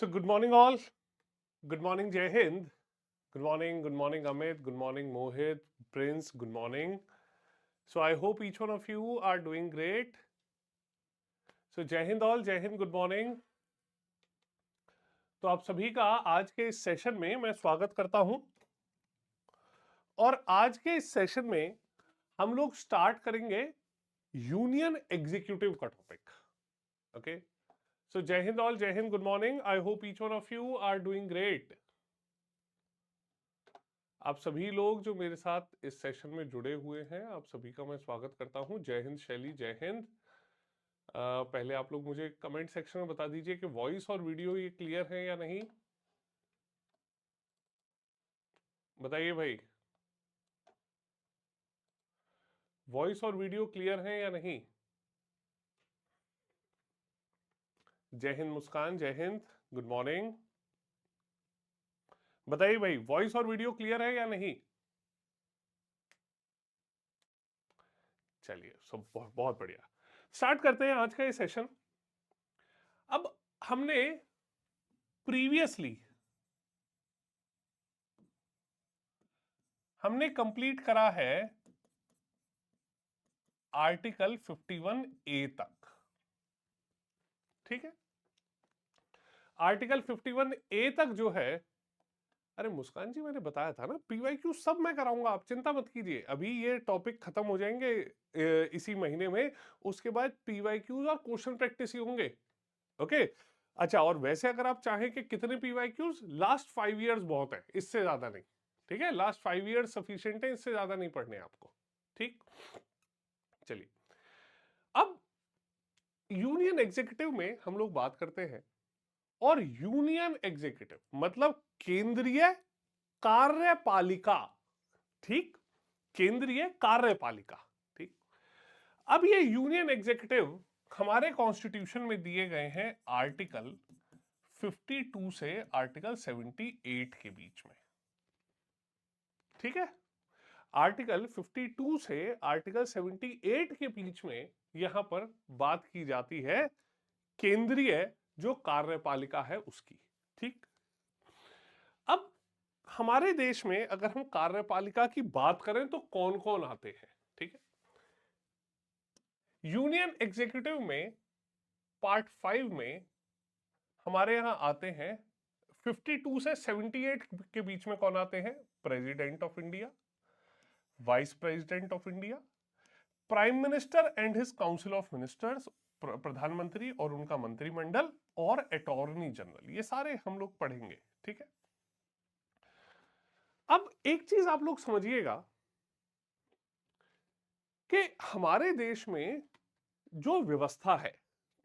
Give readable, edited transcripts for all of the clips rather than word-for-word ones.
So good morning all. Good morning Jai Hind. Good morning Amit. Good morning Mohit, Prince. Good morning. So I hope each one of you are doing great. So Jai Hind all, Jai Hind, good morning. तो आप सभी का आज के इस session में मैं स्वागत करता हूं और आज के इस सेशन में हम लोग स्टार्ट करेंगे यूनियन एग्जीक्यूटिव का topic. Okay, so Jai Hind all, Jai Hind, good morning. I hope each one of you are doing great. आप सभी लोग जो मेरे साथ इस सेशन में जुड़े हुए हैं, आप सभी का मैं स्वागत करता हूं. जय हिंद शैली, जय हिंद. पहले आप लोग मुझे कमेंट सेक्शन में बता दीजिए कि वॉइस और वीडियो ये क्लियर है या नहीं. बताइए भाई, वॉइस और वीडियो क्लियर है या नहीं. जय हिंद मुस्कान, जय हिंद, गुड मॉर्निंग. बताइए भाई, वॉइस और वीडियो क्लियर है या नहीं. चलिए, सब बहुत बढ़िया. स्टार्ट करते हैं आज का ये सेशन. अब हमने प्रीवियसली कंप्लीट करा है आर्टिकल 51A तक. ठीक है, आर्टिकल 51A तक जो है, अरे मुस्कान जी मैंने बताया था ना, पीवाईक्यू सब मैं कराऊंगा, आप चिंता मत कीजिए. अभी ये टॉपिक खत्म हो जाएंगे इसी महीने में. उसके बाद पीवाईक्यूज और क्वेश्चन प्रैक्टिस ही होंगे. ओके, अच्छा, और वैसे अगर आप चाहें कि कितने पीवाईक्यूज, लास्ट 5 इयर्स बहुत है, इससे ज्यादा नहीं. ठीक है, लास्ट 5 इयर्स सफिशिएंट है, इससे ज्यादा नहीं पढ़ने आपको. ठीक, चलिए. अब यूनियन एग्जीक्यूटिव में हम लोग बात करते हैं, और यूनियन एग्जीक्यूटिव मतलब केंद्रीय कार्यपालिका. ठीक, केंद्रीय कार्यपालिका. ठीक, अब ये यूनियन एग्जीक्यूटिव हमारे कॉन्स्टिट्यूशन में दिए गए हैं आर्टिकल 52 से आर्टिकल 78 के बीच में. ठीक है, आर्टिकल 52 से आर्टिकल 78 के बीच में यहां पर बात की जाती है केंद्रीय जो कार्यपालिका है उसकी. ठीक, अब हमारे देश में अगर हम कार्यपालिका की बात करें तो कौन कौन आते हैं. ठीक है, यूनियन एग्जीक्यूटिव में पार्ट 5 में हमारे यहां आते हैं 52 से 78 के बीच में कौन आते हैं. President of India, vice president of India, prime minister and his council of ministers, प्रधानमंत्री और उनका मंत्रिमंडल, और अटॉर्नी जनरल. ये सारे हम लोग पढ़ेंगे. ठीक है, अब एक चीज आप लोग समझिएगा कि हमारे देश में जो व्यवस्था है,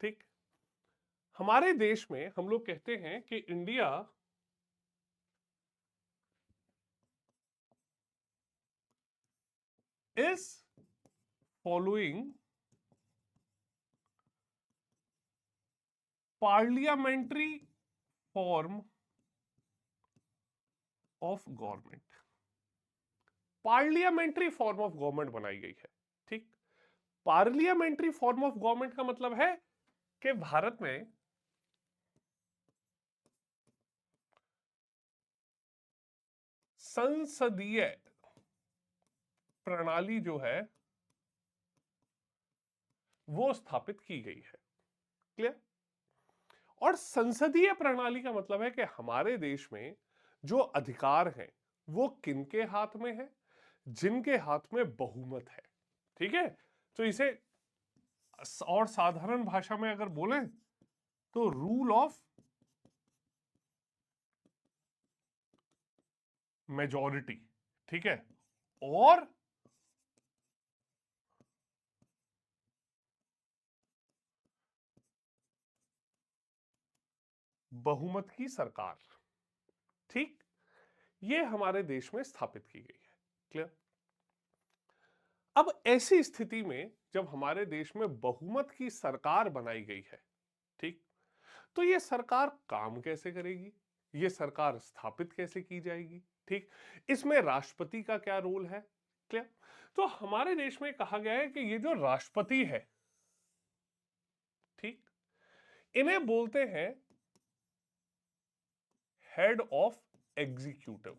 ठीक, हमारे देश में हम लोग कहते हैं कि India is following parliamentary form of government. Parliamentary form of government बनाई गई है. ठीक, पार्लियामेंट्री फॉर्म ऑफ गवर्नमेंट का मतलब है कि भारत में संसदीय प्रणाली जो है वो स्थापित की गई है. क्लियर. और संसदीय प्रणाली का मतलब है कि हमारे देश में जो अधिकार हैं वो किनके हाथ में है, जिनके हाथ में बहुमत है. ठीक है, तो इसे और साधारण भाषा में अगर बोलें तो रूल ऑफ मेजॉरिटी. ठीक है, और बहुमत की सरकार. ठीक, ये हमारे देश में स्थापित की गई है. क्लियर. अब ऐसी स्थिति में जब हमारे देश में बहुमत की सरकार बनाई गई है, ठीक, तो ये सरकार काम कैसे करेगी, ये सरकार स्थापित कैसे की जाएगी. ठीक, इसमें राष्ट्रपति का क्या रोल है. क्लियर. तो हमारे देश में कहा गया है कि ये जो राष्ट्रपति है, ठीक, इन्हें बोलते हैं हेड ऑफ एग्जीक्यूटिव,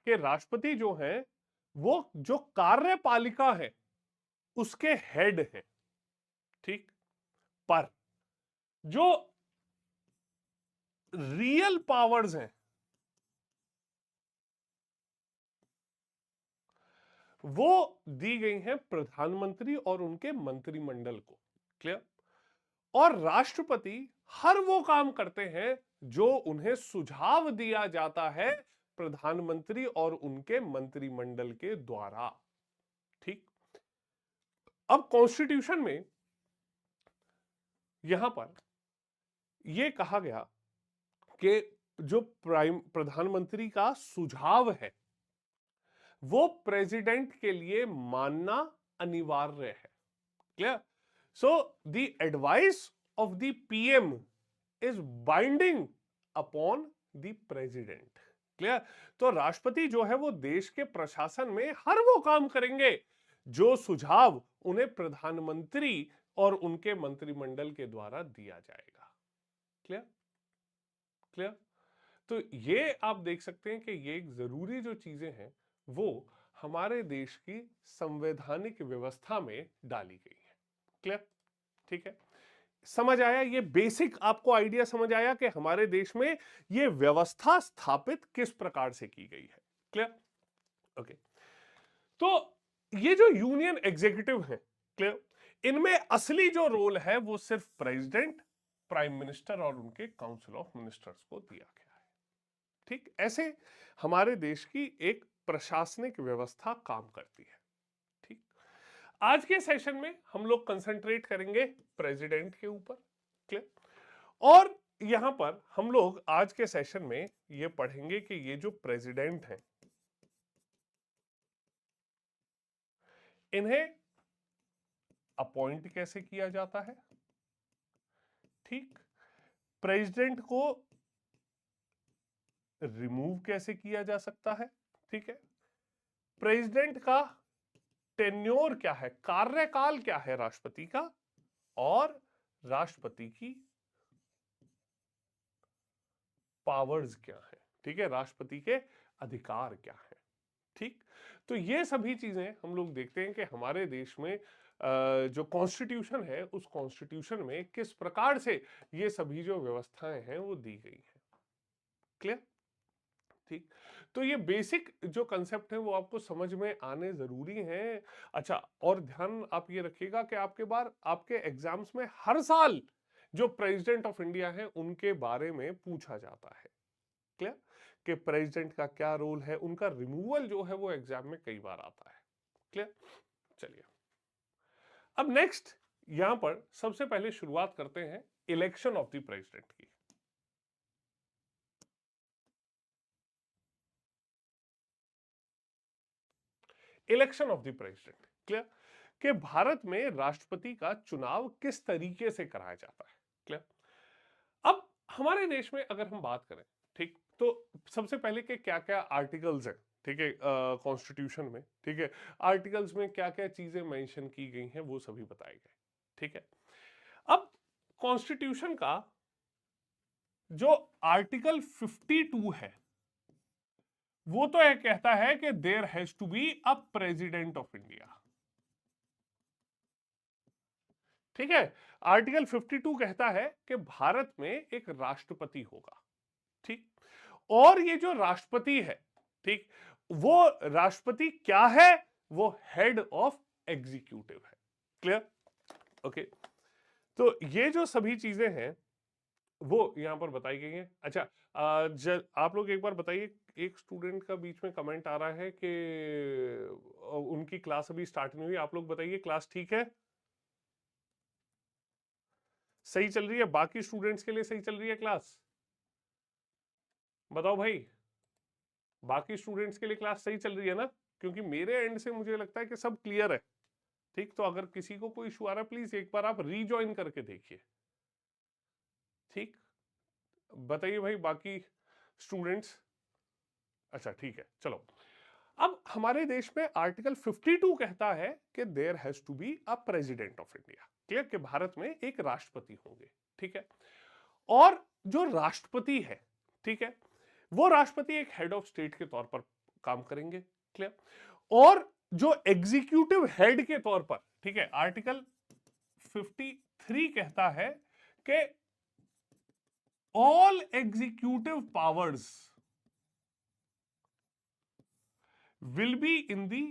कि राष्ट्रपति जो है वो जो कार्यपालिका है उसके हेड है, ठीक। पर जो रियल पावर्स हैं वो दी गई हैं प्रधानमंत्री और उनके मंत्रिमंडल को, क्लियर। और राष्ट्रपति हर वो काम करते हैं जो उन्हें सुझाव दिया जाता है प्रधानमंत्री और उनके मंत्रिमंडल के द्वारा, ठीक। अब कॉन्स्टिट्यूशन में यहां पर यह कहा गया कि जो प्रधानमंत्री का सुझाव है वो प्रेसिडेंट के लिए मानना अनिवार्य है, clear. So the advice of the PM is binding upon the president, clear. तो राष्ट्रपति जो है वो देश के प्रशासन में हर वो काम करेंगे जो सुझाव उन्हें प्रधानमंत्री और उनके मंत्रिमंडल के द्वारा दिया जाएगा, क्लियर क्लियर। तो ये आप देख सकते हैं कि ये एक जरूरी जो चीजें हैं वो हमारे देश की संवैधानिक व्यवस्था में डाली गई है, क्लियर, ठीक है। समझ आया, ये बेसिक आपको आइडिया समझ आया कि हमारे देश में ये व्यवस्था स्थापित किस प्रकार से की गई है, क्लियर, ओके। तो ये जो यूनियन एग्जीक्यूटिव है, क्लियर, इनमें असली जो रोल है वो सिर्फ प्रेसिडेंट, प्राइम मिनिस्टर और उनके काउंसिल ऑफ मिनिस्टर्स को दिया गया है, ठीक। ऐसे हमारे देश की एक प्रशासनिक व्यवस्था काम करती है, ठीक। आज के सेशन में हम लोग कंसंट्रेट करेंगे प्रेसिडेंट के ऊपर, क्लियर। और यहां पर हम लोग आज के सेशन में ये पढ़ेंगे कि ये जो प्रेसिडेंट हैं इन्हें अपॉइंट कैसे किया जाता है, ठीक। प्रेसिडेंट को रिमूव कैसे किया जा सकता है, ठीक है। प्रेसिडेंट का टेन्योर क्या है, कार्यकाल क्या है राष्ट्रपति का, और राष्ट्रपति की पावर्स क्या है, ठीक है, राष्ट्रपति के अधिकार क्या है, ठीक। तो ये सभी चीजें हम लोग देखते हैं कि हमारे देश में जो कॉन्स्टिट्यूशन है उस कॉन्स्टिट्यूशन में किस प्रकार से ये सभी जो व्यवस्थाएं हैं वो दी गई हैं, क्लियर, ठीक। तो ये बेसिक जो कंसेप्ट है वो आपको समझ में आने जरूरी हैं। अच्छा, और ध्यान आप ये रखिएगा कि आपके एग्जाम्स में हर साल जो प्रेसिडेंट ऑफ इंडिया है उनके बारे में पूछा जाता है, क्लियर, कि प्रेसिडेंट का क्या रोल है, उनका रिमूवल जो है वो एग्जाम में कई बार आता है, क्लियर। चलिए अब नेक्स्ट यहां पर सबसे पहले शुरुआत करते हैं इलेक्शन ऑफ द प्रेसिडेंट की। Election of the president, clear, कि भारत में राष्ट्रपति का चुनाव किस तरीके से कराया जाता है, क्लियर। अब हमारे देश में अगर हम बात करें, ठीक, तो सबसे पहले के क्या क्या आर्टिकल्स हैं, ठीक है, कॉन्स्टिट्यूशन में, ठीक है, आर्टिकल्स में क्या क्या चीजें मेंशन की गई हैं वो सभी बताए गए, ठीक है। अब कॉन्स्टिट्यूशन का जो आर्टिकल 52 है वो तो यह कहता है कि there has to be a president of India, ठीक है। आर्टिकल 52 कहता है कि भारत में एक राष्ट्रपति होगा, ठीक। और ये जो राष्ट्रपति है, ठीक, वो राष्ट्रपति क्या है, वो हेड ऑफ एग्जीक्यूटिव है, क्लियर, ओके। तो ये जो सभी चीजें हैं वो यहां पर बताई गई हैं। अच्छा, आप लोग एक बार बताइए, एक स्टूडेंट का बीच में कमेंट आ रहा है कि उनकी क्लास अभी स्टार्ट नहीं हुई, आप लोग बताइए क्लास ठीक है, सही चल रही है, बाकी स्टूडेंट्स के लिए सही चल रही है क्लास, बताओ भाई, बाकी स्टूडेंट्स के लिए क्लास सही चल रही है ना, क्योंकि मेरे एंड से मुझे लगता है कि सब क्लियर है, ठीक। तो अगर किसी को कोई इशू आ रहा है प्लीज एक बार आप रीजॉइन करके देखिए, ठीक। बताइए भाई बाकी स्टूडेंट्स, अच्छा ठीक है, चलो। अब हमारे देश में आर्टिकल 52 कहता है कि there has to be a president of India, clear, कि भारत में एक राष्ट्रपति होंगे, ठीक है। और जो राष्ट्रपति है, ठीक है, वो राष्ट्रपति एक हेड ऑफ स्टेट के तौर पर काम करेंगे। क्लियर? और जो एग्जीक्यूटिव हेड के तौर पर, ठीक है, आर्टिकल 53 कहता है कि all executive powers will be in the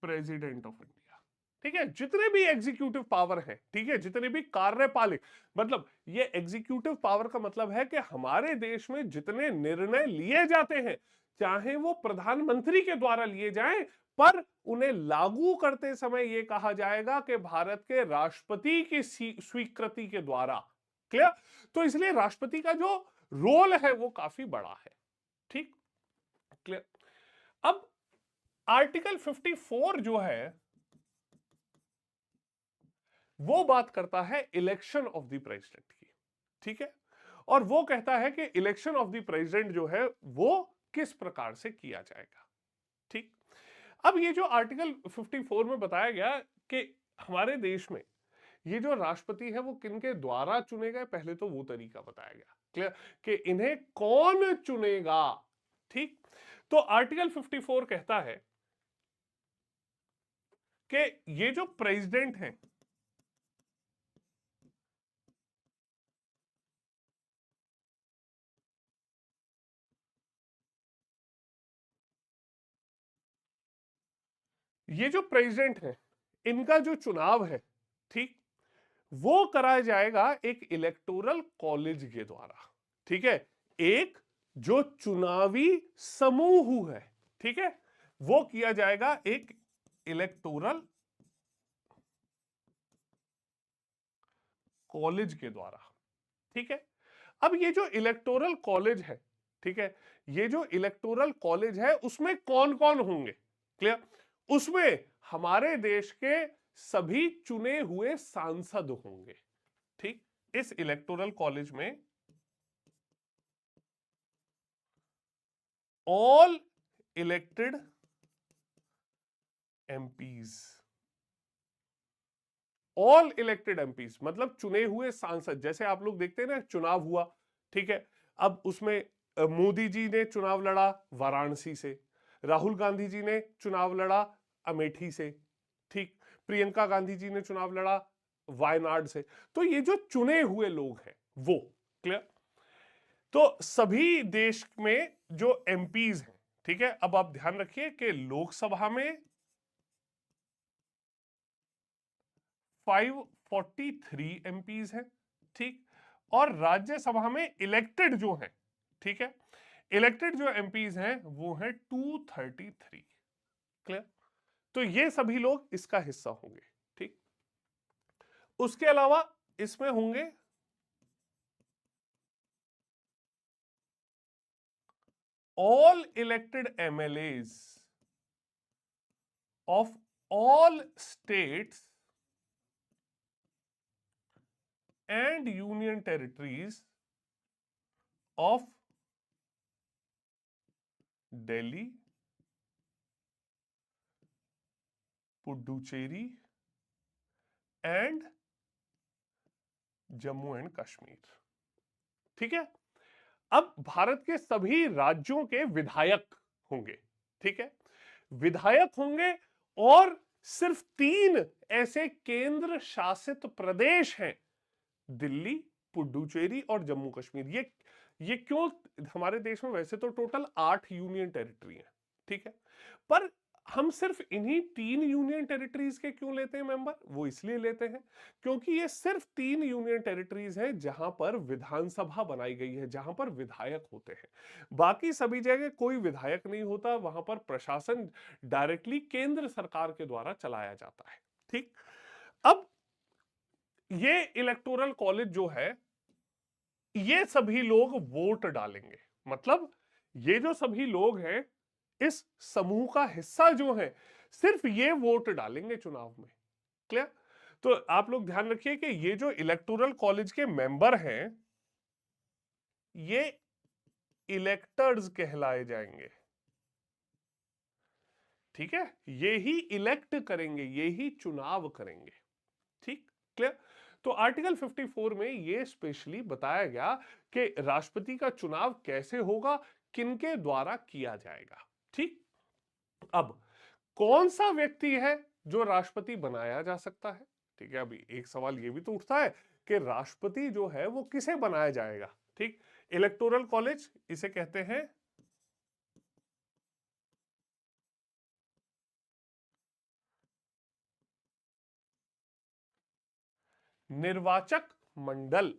president of India. ठीक है, जितने भी एग्जीक्यूटिव पावर है, ठीक है, जितने भी कार्यपालिक, मतलब ये एग्जीक्यूटिव पावर का मतलब है कि हमारे देश में जितने निर्णय लिए जाते हैं, चाहे वो प्रधानमंत्री के द्वारा लिए जाएं, पर उन्हें लागू करते समय यह कहा जाएगा कि भारत के राष्ट्रपति की स्वीकृति के द्वारा। क्लियर? तो इसलिए राष्ट्रपति का जो रोल है वो काफी बड़ा है। ठीक, क्लियर? अब आर्टिकल 54 जो है वो बात करता है इलेक्शन ऑफ द प्रेसिडेंट की। ठीक है, और वो कहता है कि इलेक्शन ऑफ द प्रेसिडेंट जो है वो किस प्रकार से किया जाएगा। ठीक, अब ये जो आर्टिकल 54 में बताया गया कि हमारे देश में ये जो राष्ट्रपति है वो किनके द्वारा चुने गए, पहले तो वो तरीका बताया गया। क्लियर? कि इन्हें कौन चुनेगा। ठीक, तो आर्टिकल 54 कहता है कि ये जो प्रेसिडेंट है, ये जो प्रेसिडेंट है, इनका जो चुनाव है, ठीक, वो कराया जाएगा एक इलेक्टोरल कॉलेज के द्वारा। ठीक है, एक जो चुनावी समूह है, ठीक है, वो किया जाएगा एक इलेक्टोरल कॉलेज के द्वारा। ठीक है, अब ये जो इलेक्टोरल कॉलेज है, ठीक है, ये जो इलेक्टोरल कॉलेज है उसमें कौन कौन होंगे। क्लियर? उसमें हमारे देश के सभी चुने हुए सांसद होंगे। ठीक, इस इलेक्टोरल कॉलेज में all elected MPs, all elected MPs मतलब चुने हुए सांसद। जैसे आप लोग देखते हैं ना, चुनाव हुआ, ठीक है, अब उसमें मोदी जी ने चुनाव लड़ा वाराणसी से, राहुल गांधी जी ने चुनाव लड़ा अमेठी से, ठीक, प्रियंका गांधी जी ने चुनाव लड़ा वायनाड से। तो ये जो चुने हुए लोग हैं वो, क्लियर? तो सभी देश में जो एमपीज हैं, ठीक है, अब आप ध्यान रखिए कि लोकसभा में 543 एमपीज हैं, ठीक, और राज्यसभा में इलेक्टेड जो हैं, ठीक है, इलेक्टेड जो एमपीज हैं वो हैं 233। क्लियर? तो ये सभी लोग इसका हिस्सा होंगे। ठीक, उसके अलावा इसमें होंगे all elected MLAs of all states and union territories of Delhi, Puducherry and Jammu and Kashmir. ठीक है, अब भारत के सभी राज्यों के विधायक होंगे। ठीक है, विधायक होंगे, और सिर्फ 3 ऐसे केंद्र शासित प्रदेश हैं, दिल्ली, पुडुचेरी और जम्मू कश्मीर। ये क्यों हमारे देश में, वैसे तो टोटल 8 यूनियन टेरिटरी है, ठीक है, पर हम सिर्फ इन्हीं 3 यूनियन टेरिटरीज के क्यों लेते हैं मेंबर? वो इसलिए लेते हैं क्योंकि ये सिर्फ 3 यूनियन टेरिटरीज हैं जहां पर विधानसभा बनाई गई है, जहां पर विधायक होते हैं। बाकी सभी जगह कोई विधायक नहीं होता, वहां पर प्रशासन डायरेक्टली केंद्र सरकार के द्वारा चलाया जाता है। ठीक, अब ये इलेक्टोरल कॉलेज जो है, ये सभी लोग वोट डालेंगे। मतलब ये जो सभी लोग हैं इस समूह का हिस्सा जो है, सिर्फ ये वोट डालेंगे चुनाव में। क्लियर? तो आप लोग ध्यान रखिए कि ये जो इलेक्टोरल कॉलेज के मेंबर हैं, ये इलेक्टर्स कहलाए जाएंगे। ठीक है, ये ही इलेक्ट करेंगे, ये ही चुनाव करेंगे। ठीक, क्लियर? तो आर्टिकल 54 में ये स्पेशली बताया गया कि राष्ट्रपति का चुनाव कैसे होगा, किनके द्वारा किया जाएगा। ठीक, अब कौन सा व्यक्ति है जो राष्ट्रपति बनाया जा सकता है? ठीक है, अभी एक सवाल ये भी तो उठता है कि राष्ट्रपति जो है वो किसे बनाया जाएगा। ठीक, इलेक्टोरल कॉलेज इसे कहते हैं निर्वाचक मंडल।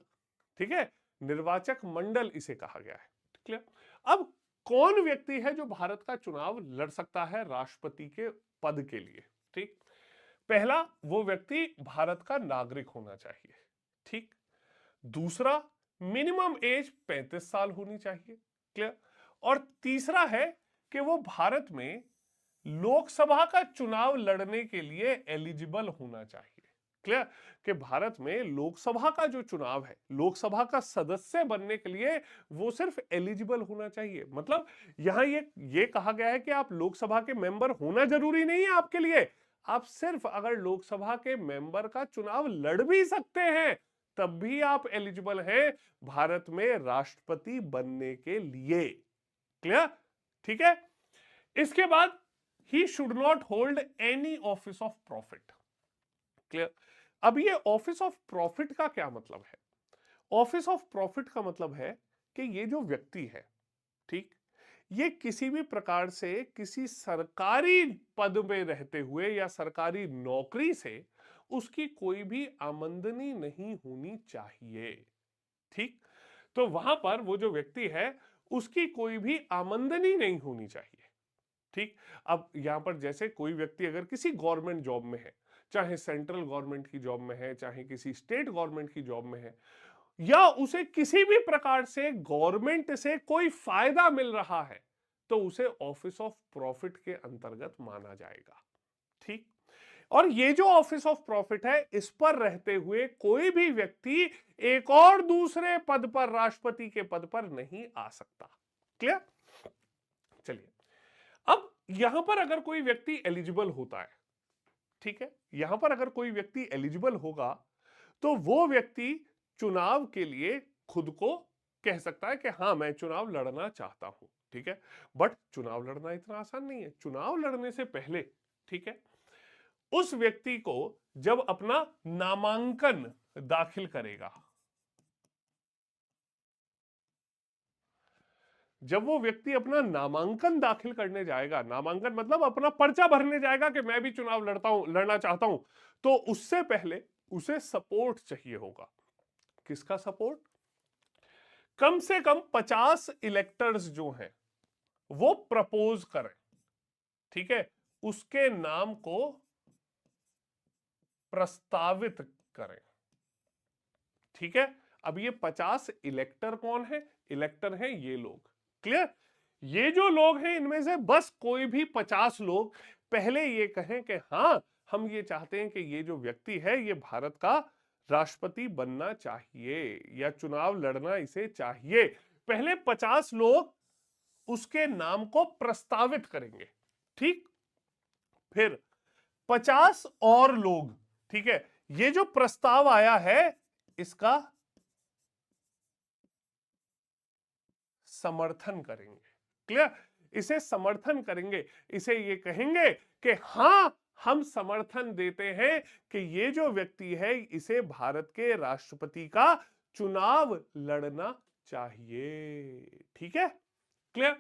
ठीक है, निर्वाचक मंडल इसे कहा गया है। क्लियर? अब कौन व्यक्ति है जो भारत का चुनाव लड़ सकता है राष्ट्रपति के पद के लिए? ठीक, पहला, वो व्यक्ति भारत का नागरिक होना चाहिए। ठीक, दूसरा, मिनिमम एज 35 साल होनी चाहिए। क्लियर? और तीसरा है कि वो भारत में लोकसभा का चुनाव लड़ने के लिए एलिजिबल होना चाहिए। क्लियर? कि भारत में लोकसभा का जो चुनाव है, लोकसभा का सदस्य बनने के लिए वो सिर्फ एलिजिबल होना चाहिए। मतलब यहां ये कहा गया है कि आप लोकसभा के मेंबर होना जरूरी नहीं है आपके लिए, आप सिर्फ अगर लोकसभा के मेंबर का चुनाव लड़ भी सकते हैं तब भी आप एलिजिबल हैं भारत में राष्ट्रपति बनने के लिए। क्लियर? ठीक है, इसके बाद he should not hold any office of profit. Clear? अब ये ऑफिस ऑफ प्रॉफिट का क्या मतलब है? ऑफिस ऑफ प्रॉफिट का मतलब है कि ये जो व्यक्ति है, ठीक, ये किसी भी प्रकार से किसी सरकारी पद में रहते हुए या सरकारी नौकरी से उसकी कोई भी आमदनी नहीं होनी चाहिए। ठीक, तो वहां पर वो जो व्यक्ति है उसकी कोई भी आमदनी नहीं होनी चाहिए। ठीक, अब यहां पर जैसे कोई व्यक्ति अगर किसी गवर्नमेंट जॉब में है, चाहे सेंट्रल गवर्नमेंट की जॉब में है, चाहे किसी स्टेट गवर्नमेंट की जॉब में है, या उसे किसी भी प्रकार से गवर्नमेंट से कोई फायदा मिल रहा है, तो उसे ऑफिस ऑफ प्रॉफिट के अंतर्गत माना जाएगा। ठीक, और ये जो ऑफिस ऑफ प्रॉफिट है, इस पर रहते हुए कोई भी व्यक्ति एक और दूसरे पद पर, राष्ट्रपति के पद पर नहीं आ सकता। क्लियर? चलिए, अब यहां पर अगर कोई व्यक्ति एलिजिबल होता है, ठीक है, यहां पर अगर कोई व्यक्ति एलिजिबल होगा तो वो व्यक्ति चुनाव के लिए खुद को कह सकता है कि हां मैं चुनाव लड़ना चाहता हूं। ठीक है, बट चुनाव लड़ना इतना आसान नहीं है। चुनाव लड़ने से पहले, ठीक है, उस व्यक्ति को जब अपना नामांकन दाखिल करेगा, जब वो व्यक्ति अपना नामांकन दाखिल करने जाएगा, नामांकन मतलब अपना पर्चा भरने जाएगा कि मैं भी चुनाव लड़ना चाहता हूं, तो उससे पहले उसे सपोर्ट चाहिए होगा। किसका सपोर्ट? कम से कम 50 इलेक्टर्स जो हैं वो प्रपोज करें। ठीक है, उसके नाम को प्रस्तावित करें। ठीक है, अब ये 50 इलेक्टर कौन है? इलेक्टर हैं ये लोग। क्लियर? ये जो लोग हैं इनमें से बस कोई भी 50 लोग पहले ये कहें कि हां हम ये चाहते हैं कि ये जो व्यक्ति है ये भारत का राष्ट्रपति बनना चाहिए या चुनाव लड़ना इसे चाहिए, पहले 50 लोग उसके नाम को प्रस्तावित करेंगे। ठीक, फिर 50 और लोग, ठीक है, ये जो प्रस्ताव आया है इसका समर्थन करेंगे। क्लियर? इसे समर्थन करेंगे, इसे ये कहेंगे कि हां हम समर्थन देते हैं कि ये जो व्यक्ति है इसे भारत के राष्ट्रपति का चुनाव लड़ना चाहिए। ठीक है? क्लियर?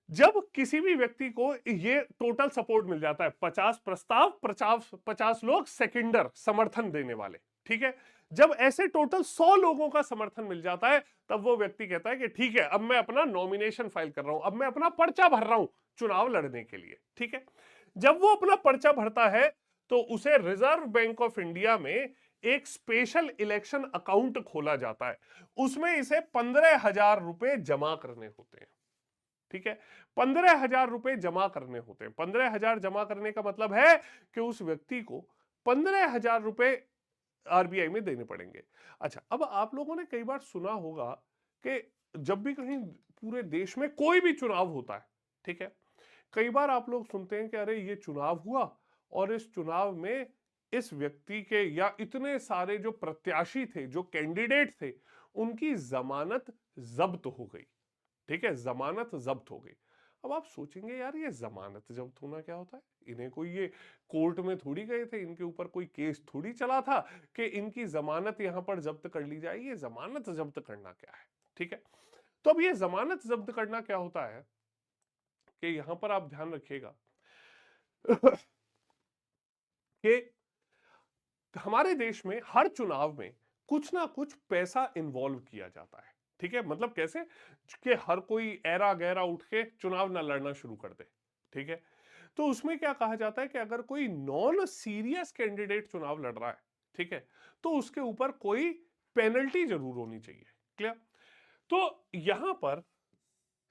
जब किसी भी व्यक्ति को ये टोटल सपोर्ट मिल जाता है, 50 प्रस्ताव, 50 लोग सेकेंडर समर्थन देने वाले, ठीक है, जब ऐसे टोटल 100 लोगों का समर्थन मिल जाता है तब वो व्यक्ति कहता है कि ठीक है अब मैं अपना नॉमिनेशन फाइल कर रहा हूं, अब मैं अपना पर्चा भर रहा हूं चुनाव लड़ने के लिए। ठीक है, जब वो अपना पर्चा भरता है तो उसे रिजर्व बैंक ऑफ इंडिया में एक स्पेशल इलेक्शन अकाउंट खोला जाता है, उसमें इसे 15,000 रुपए जमा करने होते हैं। ठीक है, 15,000 रुपए जमा करने होते हैं। 15,000 जमा करने का मतलब है कि उस व्यक्ति को 15,000 रुपए आरबीआई में देने पड़ेंगे। अच्छा, अब आप लोगों ने कई बार सुना होगा कि जब भी कहीं पूरे देश में कोई भी चुनाव होता है, ठीक है, कई बार आप लोग सुनते हैं कि अरे ये चुनाव हुआ और इस चुनाव में इस व्यक्ति के या इतने सारे जो प्रत्याशी थे, जो कैंडिडेट थे, उनकी जमानत जब्त हो गई। ठीक है, जमानत जब्त हो गई। अब आप सोचेंगे यार ये जमानत जब्त होना क्या होता है, इन्हें कोई ये कोर्ट में थोड़ी गए थे, इनके ऊपर कोई केस थोड़ी चला था कि इनकी जमानत यहां पर जब्त कर ली जाए। ये जमानत जब्त करना क्या है? ठीक है, तो अब ये जमानत जब्त करना क्या होता है कि यहां पर आप ध्यान रखिएगा कि हमारे देश में हर चुनाव में कुछ ना कुछ पैसा इन्वॉल्व किया जाता है। ठीक है, मतलब कैसे कि हर कोई ऐरा गैरा उठ के चुनाव ना लड़ना शुरू कर दे। ठीक है, तो उसमें क्या कहा जाता है कि अगर कोई नॉन सीरियस कैंडिडेट चुनाव लड़ रहा है, ठीक है, तो उसके ऊपर कोई पेनल्टी जरूर होनी चाहिए। क्लियर? तो यहां पर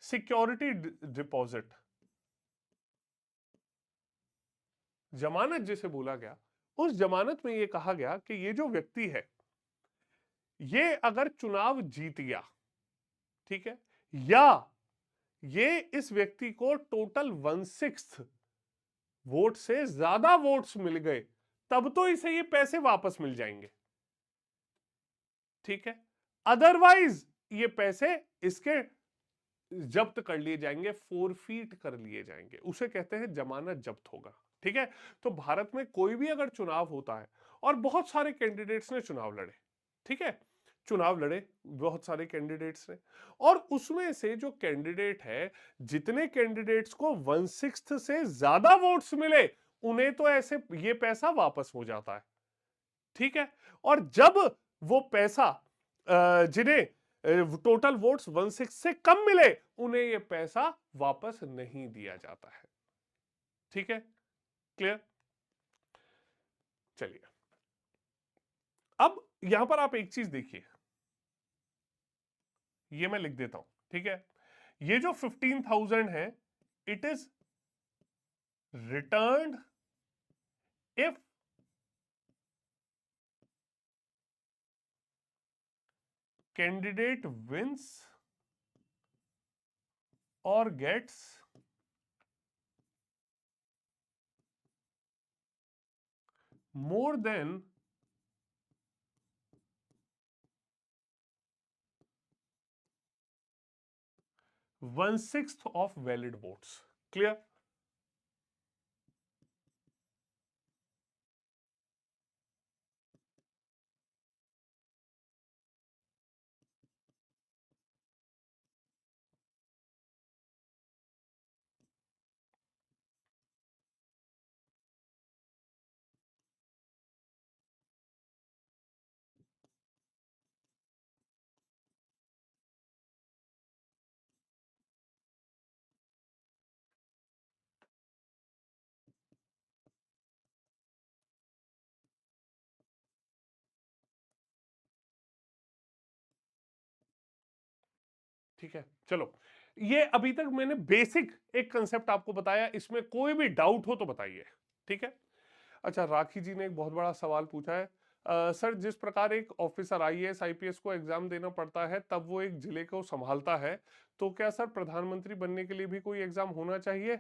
सिक्योरिटी डिपॉजिट, जमानत जिसे बोला गया, उस जमानत में यह कहा गया कि ये जो व्यक्ति है ये अगर चुनाव जीत गया, ठीक है, या ये इस व्यक्ति को टोटल 1/6 वोट से ज्यादा वोट्स मिल गए, तब तो इसे ये पैसे वापस मिल जाएंगे। ठीक है, अदरवाइज ये पैसे इसके जब्त कर लिए जाएंगे, फोरफीट कर लिए जाएंगे, उसे कहते हैं जमानत जब्त होगा। ठीक है, तो भारत में कोई भी अगर चुनाव होता है और बहुत सारे कैंडिडेट्स ने चुनाव लड़े, ठीक है, चुनाव लड़े बहुत सारे कैंडिडेट्स ने, और उसमें से जो कैंडिडेट है, जितने कैंडिडेट्स को 1/6 से ज्यादा वोट्स मिले, उन्हें तो ऐसे ये पैसा वापस हो जाता है। ठीक है, और जब वो पैसा जिन्हें टोटल वोट्स 1/6 से कम मिले, उन्हें ये पैसा वापस नहीं दिया जाता है। ठीक है, क्लियर? चलिए, अब यहां पर आप एक चीज देखिए, ये मैं लिख देता हूं। ठीक है, ये जो 15,000 है, it is returned if candidate wins और gets more than 1/6 of valid votes. Clear? ठीक है, चलो, ये अभी तक मैंने बेसिक एक कंसेप्ट आपको बताया, इसमें कोई भी डाउट हो तो बताइए। ठीक है, अच्छा, राखी जी ने एक बहुत बड़ा सवाल पूछा है, सर जिस प्रकार एक ऑफिसर आईएएस आईपीएस को एग्जाम देना पड़ता है तब वो एक जिले को संभालता है, तो क्या सर प्रधानमंत्री बनने के लिए भी कोई एग्जाम होना चाहिए?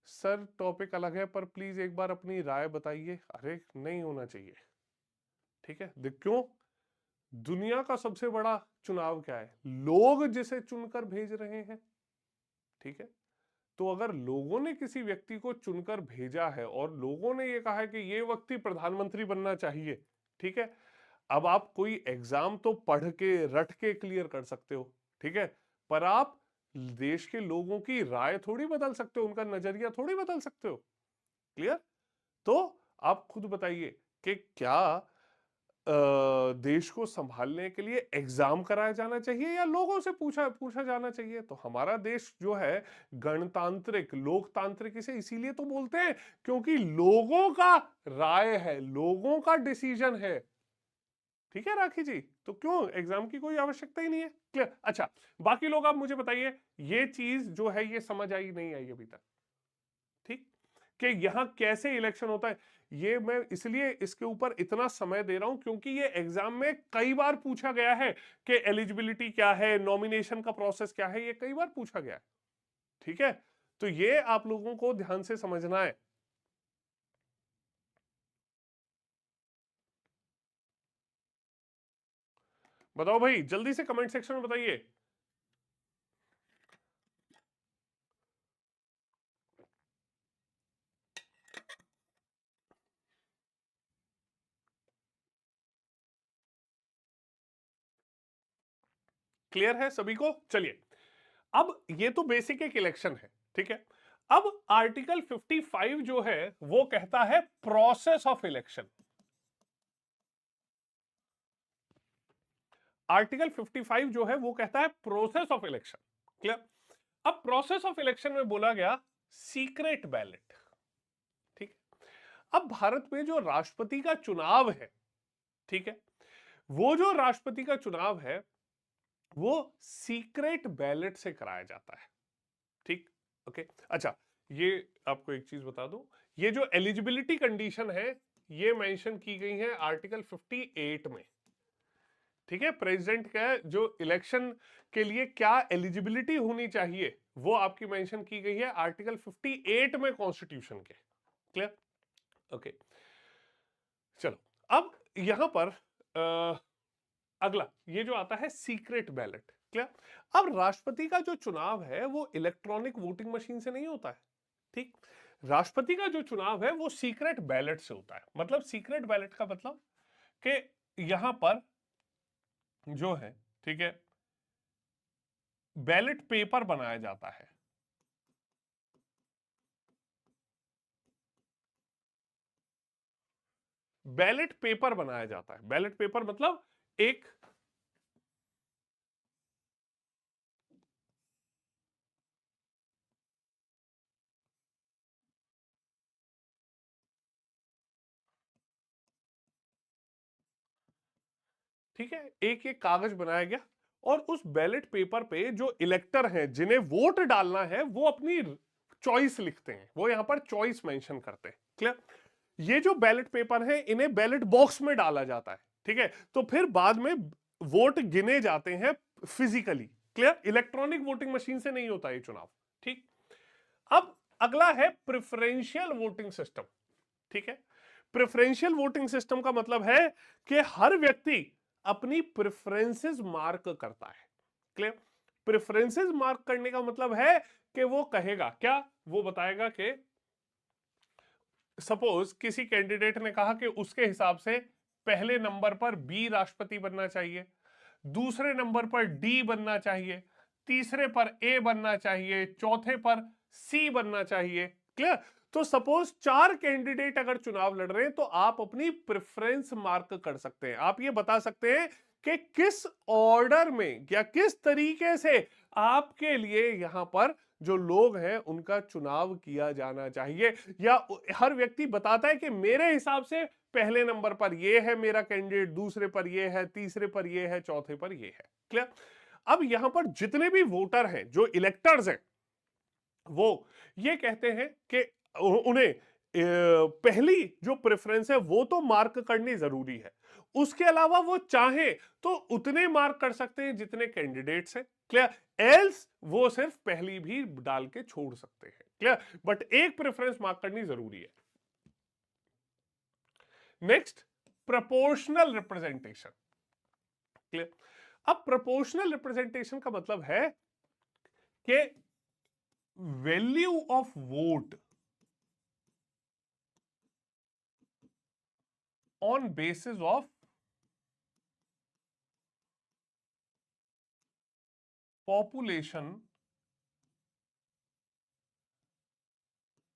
सर टॉपिक अलग है, पर प्लीज एक बार अपनी राय बताइए। अरे नहीं होना चाहिए। ठीक है, देख क्यों, दुनिया का सबसे बड़ा चुनाव क्या है? लोग जिसे चुनकर भेज रहे हैं। ठीक है, तो अगर लोगों ने किसी व्यक्ति को चुनकर भेजा है और लोगों ने ये कहा है कि ये व्यक्ति प्रधानमंत्री बनना चाहिए, ठीक है, अब आप कोई एग्जाम तो पढ़ के रट के क्लियर कर सकते हो, ठीक है, पर आप देश के लोगों की राय थोड़ी बदल सकते हो, उनका नजरिया थोड़ी बदल सकते हो। क्लियर? तो आप खुद बताइए कि क्या देश को संभालने के लिए एग्जाम कराया जाना चाहिए या लोगों से पूछा पूछा जाना चाहिए? तो हमारा देश जो है गणतांत्रिक लोकतांत्रिक इसे इसीलिए तो बोलते हैं क्योंकि लोगों का राय है, लोगों का डिसीजन है। ठीक है राखी जी, तो क्यों एग्जाम की कोई आवश्यकता ही नहीं है। क्लियर? अच्छा, बाकी लोग आप मुझे बताइए, ये चीज जो है ये समझ आई नहीं आई अभी तक? ठीक, कि यहां कैसे इलेक्शन होता है, ये मैं इसलिए इसके ऊपर इतना समय दे रहा हूं क्योंकि ये एग्जाम में कई बार पूछा गया है कि एलिजिबिलिटी क्या है, नॉमिनेशन का प्रोसेस क्या है, ये कई बार पूछा गया है। ठीक है, तो ये आप लोगों को ध्यान से समझना है। बताओ भाई, जल्दी से कमेंट सेक्शन में बताइए। क्लियर है सभी को? चलिए, अब ये तो बेसिक एक इलेक्शन है, ठीक है। अब आर्टिकल 55 जो है वो कहता है प्रोसेस ऑफ इलेक्शन। आर्टिकल 55 जो है वो कहता है प्रोसेस ऑफ इलेक्शन। क्लियर? अब प्रोसेस ऑफ इलेक्शन में बोला गया सीक्रेट बैलेट, ठीक है। अब भारत में जो राष्ट्रपति का चुनाव है, ठीक है, वो जो राष्ट्रपति का चुनाव है वो सीक्रेट बैलेट से कराया जाता है, ठीक। ओके, अच्छा, ये आपको एक चीज बता दूं, ये जो एलिजिबिलिटी कंडीशन है ये मेंशन की गई है आर्टिकल 58 में, ठीक है। प्रेसिडेंट का जो इलेक्शन के लिए क्या एलिजिबिलिटी होनी चाहिए वो आपकी मेंशन की गई है आर्टिकल 58 में कॉन्स्टिट्यूशन के। क्लियर? ओके, चलो, अब यहां पर अगला ये जो आता है सीक्रेट बैलेट। क्लियर? अब राष्ट्रपति का जो चुनाव है वो इलेक्ट्रॉनिक वोटिंग मशीन से नहीं होता है, ठीक। राष्ट्रपति का जो चुनाव है वो सीक्रेट बैलेट से होता है। मतलब सीक्रेट बैलेट का मतलब कि यहां पर जो है, ठीक है, बैलेट पेपर बनाया जाता है। बैलेट पेपर बनाया जाता है। बैलेट पेपर मतलब एक ठीक है, एक एक कागज बनाया गया और उस बैलेट पेपर पे जो इलेक्टर हैं जिन्हें वोट डालना है वो अपनी चॉइस लिखते हैं, वो यहां पर चॉइस मेंशन करते हैं। क्लियर? ये जो बैलेट पेपर है इन्हें बैलेट बॉक्स में डाला जाता है, ठीक है। तो फिर बाद में वोट गिने जाते हैं physically. Clear? Electronic voting machine से नहीं होता ये चुनाव, ठीक। अब अगला है प्रेफरेंशियल वोटिंग सिस्टम, ठीक है। प्रेफरेंशियल वोटिंग सिस्टम का मतलब है कि हर व्यक्ति अपनी प्रेफरेंसेस मार्क करता है। क्लियर? प्रेफरेंसेस मार्क करने का मतलब है कि वो कहेगा क्या, वो बताएगा कि सपोज किसी कैंडिडेट ने कहा कि उसके हिसाब से पहले नंबर पर बी राष्ट्रपति बनना चाहिए, दूसरे नंबर पर डी बनना चाहिए, तीसरे पर ए बनना चाहिए, चौथे पर सी बनना चाहिए। क्लियर? तो सपोज 4 कैंडिडेट अगर चुनाव लड़ रहे हैं तो आप अपनी प्रेफरेंस मार्क कर सकते हैं। आप ये बता सकते हैं कि किस ऑर्डर में या किस तरीके से आपके लिए यहां पर जो लोग हैं उनका चुनाव किया जाना चाहिए। या हर व्यक्ति बताता है कि मेरे हिसाब से पहले नंबर पर ये है मेरा कैंडिडेट, दूसरे पर ये है, तीसरे पर ये है, चौथे पर ये है। क्लियर? अब यहां पर जितने भी वोटर हैं, जो इलेक्टर्स हैं, वो ये कहते हैं कि उन्हें पहली जो प्रेफरेंस है वो तो मार्क करनी जरूरी है, उसके अलावा वो चाहे तो उतने मार्क कर सकते हैं जितने कैंडिडेट्स हैं। क्लियर? एल्स वो सिर्फ पहली भी डाल के छोड़ सकते हैं। क्लियर? बट एक प्रेफरेंस मार्क करनी जरूरी है। Next, proportional representation. क्लियर? अब प्रोपोर्शनल रिप्रेजेंटेशन का मतलब है कि value of vote on basis of population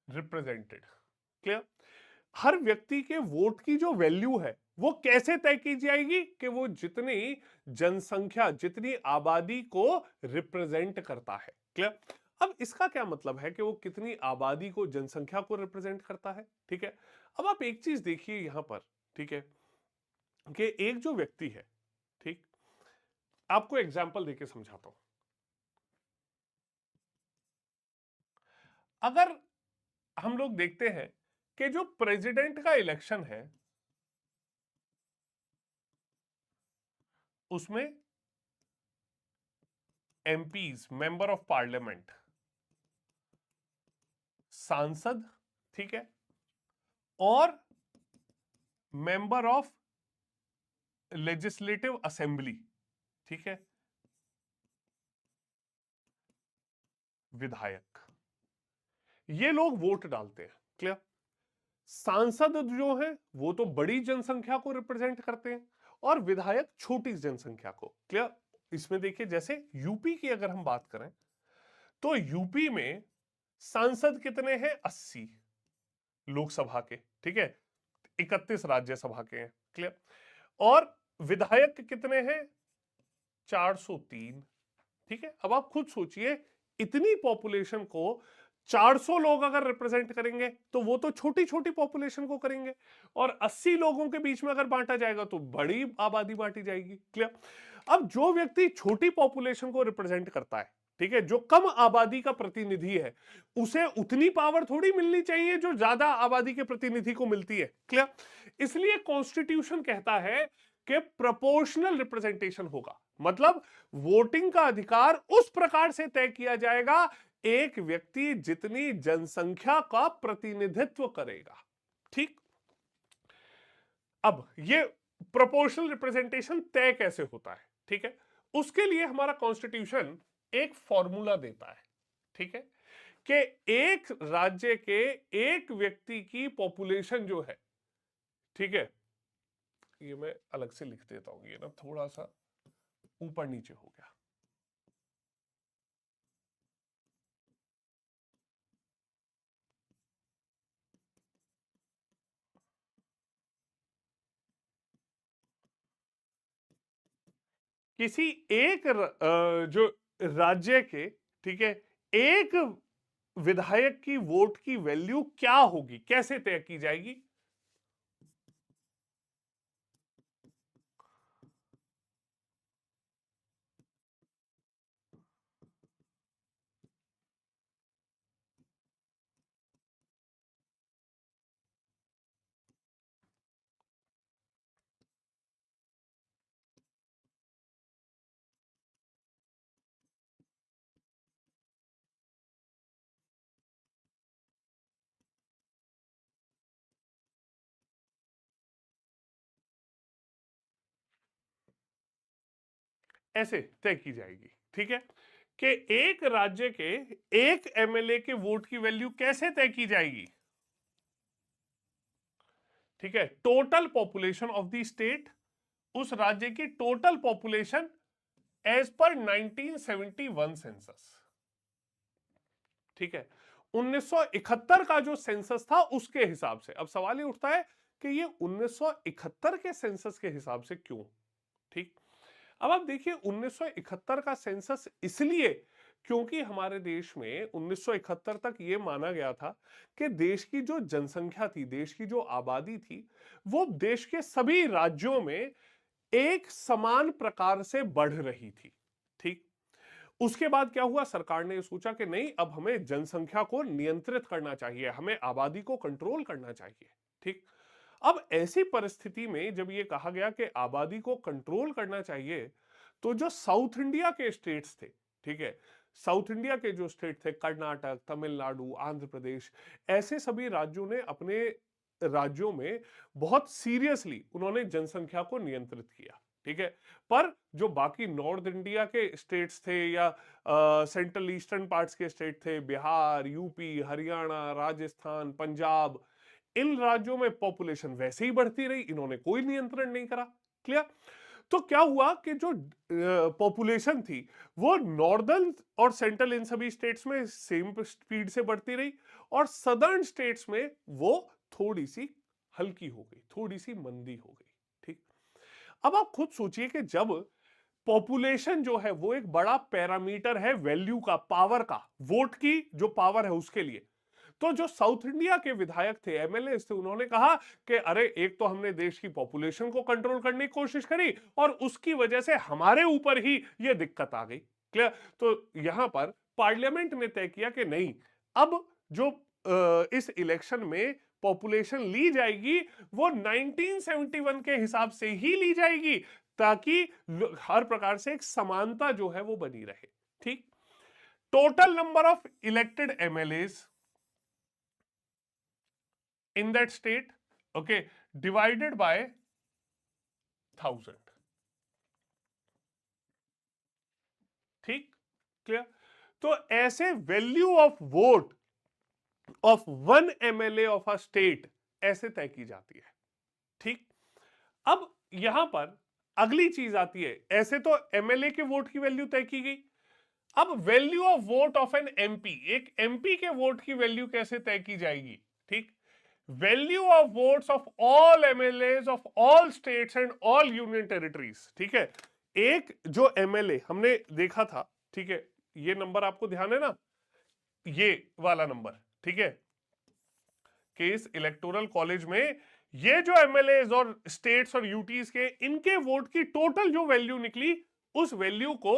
represented. Clear? हर व्यक्ति के वोट की जो वैल्यू है वो कैसे तय की जाएगी कि वो जितनी जनसंख्या, जितनी आबादी को रिप्रेजेंट करता है। क्लियर? अब इसका क्या मतलब है कि वो कितनी आबादी को, जनसंख्या को रिप्रेजेंट करता है, ठीक है। अब आप एक चीज देखिए यहां पर, ठीक है, कि एक जो व्यक्ति है, ठीक, आपको एग्जाम्पल देके समझाता हूं। अगर हम लोग देखते हैं कि जो प्रेसिडेंट का इलेक्शन है उसमें एमपीज, मेंबर ऑफ पार्लियामेंट, सांसद, ठीक है, और मेंबर ऑफ लेजिस्लेटिव असेंबली, ठीक है, विधायक, ये लोग वोट डालते हैं। क्लियर। सांसद जो है वो तो बड़ी जनसंख्या को रिप्रेजेंट करते हैं और विधायक छोटी जनसंख्या को। क्लियर। इसमें देखिए, जैसे यूपी की अगर हम बात करें तो यूपी में सांसद कितने हैं? 80 लोकसभा के, ठीक है, 31 राज्यसभा के हैं। क्लियर। और विधायक कितने हैं? 403। ठीक है। अब आप खुद सोचिए, इतनी पॉपुलेशन को 400 लोग अगर रिप्रेजेंट करेंगे तो वो तो छोटी छोटी पॉपुलेशन को करेंगे, और 80 लोगों के बीच में अगर बांटा जाएगा तो बड़ी आबादी बांटी जाएगी। क्लियर। अब जो व्यक्ति छोटी पॉपुलेशन को रिप्रेजेंट करता है, ठीक है, जो कम आबादी का प्रतिनिधि है, उसे उतनी पावर थोड़ी मिलनी चाहिए जो ज्यादा आबादी के प्रतिनिधि को मिलती है। क्लियर। इसलिए कॉन्स्टिट्यूशन कहता है कि प्रोपोर्शनल रिप्रेजेंटेशन होगा, मतलब वोटिंग का अधिकार उस प्रकार से तय किया जाएगा, एक व्यक्ति जितनी जनसंख्या का प्रतिनिधित्व करेगा। ठीक। अब ये प्रोपोर्शनल रिप्रेजेंटेशन तय कैसे होता है? ठीक है, उसके लिए हमारा कॉन्स्टिट्यूशन एक फॉर्मूला देता है। ठीक है, कि एक राज्य के एक व्यक्ति की पॉपुलेशन जो है, ठीक है, ये मैं अलग से लिख देता हूं, ये ना थोड़ा सा ऊपर नीचे हो गया। किसी एक जो राज्य के, ठीक है, एक विधायक की वोट की वैल्यू क्या होगी, कैसे तय की जाएगी? ऐसे तय की जाएगी। ठीक है, कि एक राज्य के एक एमएलए के वोट की वैल्यू कैसे तय की जाएगी? ठीक है, total population of the state, उस राज्य की total population as per 1971 census. ठीक है, 1971 का जो सेंसस था उसके हिसाब से। अब सवाल ये उठता है कि ये 1971 के सेंसस के हिसाब से क्यों? ठीक। अब आप देखिए, 1971 का सेंसस इसलिए क्योंकि हमारे देश में 1971 तक यह माना गया था कि देश की जो जनसंख्या थी, देश की जो आबादी थी, वो देश के सभी राज्यों में एक समान प्रकार से बढ़ रही थी। ठीक। उसके बाद क्या हुआ, सरकार ने सोचा कि नहीं, अब हमें जनसंख्या को नियंत्रित करना चाहिए, हमें आबादी को कंट्रोल करना चाहिए। ठीक। अब ऐसी परिस्थिति में जब यह कहा गया कि आबादी को कंट्रोल करना चाहिए, तो जो साउथ इंडिया के स्टेट्स थे, ठीक है, साउथ इंडिया के जो स्टेट थे, कर्नाटक, तमिलनाडु, आंध्र प्रदेश, ऐसे सभी राज्यों ने अपने राज्यों में बहुत सीरियसली उन्होंने जनसंख्या को नियंत्रित किया। ठीक है, पर जो बाकी नॉर्थ इंडिया के स्टेट्स थे या सेंट्रल ईस्टर्न पार्ट्स के स्टेट थे, बिहार, यूपी, हरियाणा, राजस्थान, पंजाब, इन राज्यों में पॉपुलेशन वैसे ही बढ़ती रही, इन्होंने कोई नियंत्रण नहीं करा। क्लियर। तो क्या हुआ कि जो पॉपुलेशन थी वो नॉर्दर्न और सेंट्रल इन सभी स्टेट्स में सेम स्पीड से बढ़ती रही, और सदर्न स्टेट्स में वो थोड़ी सी हल्की हो गई, थोड़ी सी मंदी हो गई। ठीक। अब आप खुद सोचिए कि जब पॉपुलेशन जो है वो एक बड़ा पैरामीटर है वैल्यू का, पावर का, वोट की जो पावर है उसके लिए, तो जो साउथ इंडिया के विधायक थे, एमएलए थे, उन्होंने कहा कि अरे, एक तो हमने देश की पॉपुलेशन को कंट्रोल करने की कोशिश करी और उसकी वजह से हमारे ऊपर ही यह दिक्कत आ गई। क्लियर। तो यहां पर पार्लियामेंट ने तय किया कि नहीं, अब जो इस इलेक्शन में पॉपुलेशन ली जाएगी वो 1971 के हिसाब से ही ली जाएगी, ताकि हर प्रकार से एक समानता जो है वो बनी रहे। ठीक। Total number of elected MLAs in that state, okay, divided by 1000, ठीक, क्लियर। तो ऐसे value of vote of 1 MLA of a state ऐसे तय की जाती है, ठीक। अब यहां पर अगली चीज आती है, ऐसे तो एमएलए के वोट की वैल्यू तय की गई, अब value of vote of an MP, एक एमपी के वोट की वैल्यू कैसे तय की जाएगी, ठीक। Value of votes of all MLA of all states and all union territories, ठीक है। एक जो एमएलए हमने देखा था, ठीक है, ये नंबर आपको ध्यान है ना, ये वाला नंबर, ठीक है, कि इस इलेक्टोरल कॉलेज में ये जो एमएलए और स्टेट्स और यूटीज के इनके वोट की टोटल जो वैल्यू निकली, उस वैल्यू को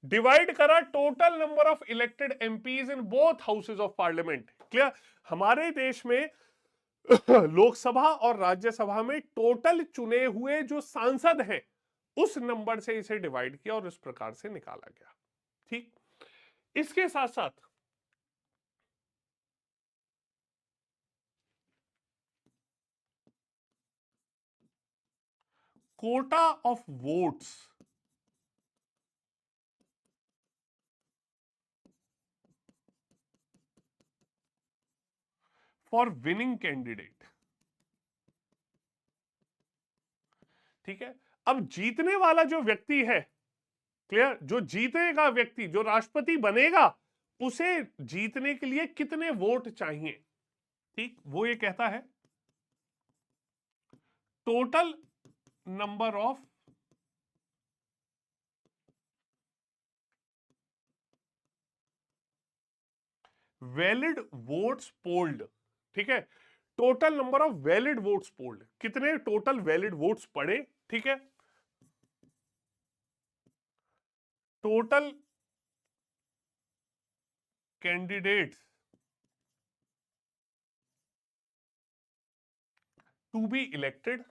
डिवाइड करा total number of elected MPs in both houses of parliament, clear. हमारे देश में लोकसभा और राज्यसभा में टोटल चुने हुए जो सांसद हैं उस नंबर से इसे डिवाइड किया और इस प्रकार से निकाला गया, ठीक। इसके साथ साथ Kota of votes for winning candidate, ठीक है। अब जीतने वाला जो व्यक्ति है, क्लियर, जो जीतेगा व्यक्ति, जो राष्ट्रपति बनेगा, उसे जीतने के लिए कितने वोट चाहिए, ठीक, वो ये कहता है total number of valid votes polled, ठीक है। Total number of valid votes polled, कितने टोटल वैलिड वोट्स पड़े, ठीक है। Total candidates to be elected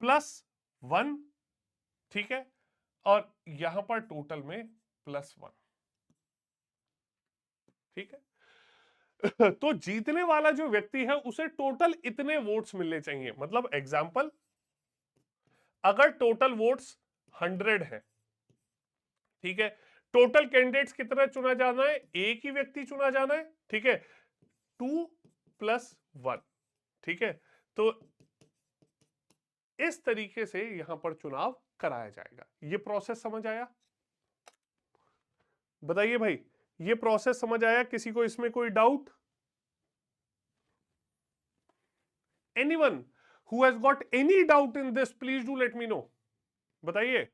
+1, ठीक है, और यहां पर टोटल में +1, ठीक है। तो जीतने वाला जो व्यक्ति है उसे टोटल इतने वोट्स मिलने चाहिए, मतलब एग्जाम्पल, अगर टोटल वोट्स 100 है, ठीक है, टोटल कैंडिडेट्स कितना चुना जाना है, एक ही व्यक्ति चुना जाना है, ठीक है, 2+1, ठीक है। तो इस तरीके से यहां पर चुनाव कराया जाएगा। ये प्रोसेस समझ आया, बताइए भाई, ये प्रोसेस समझ आया, किसी को इसमें कोई doubt? Anyone who has got any doubt in this, please do let me know, बताइए।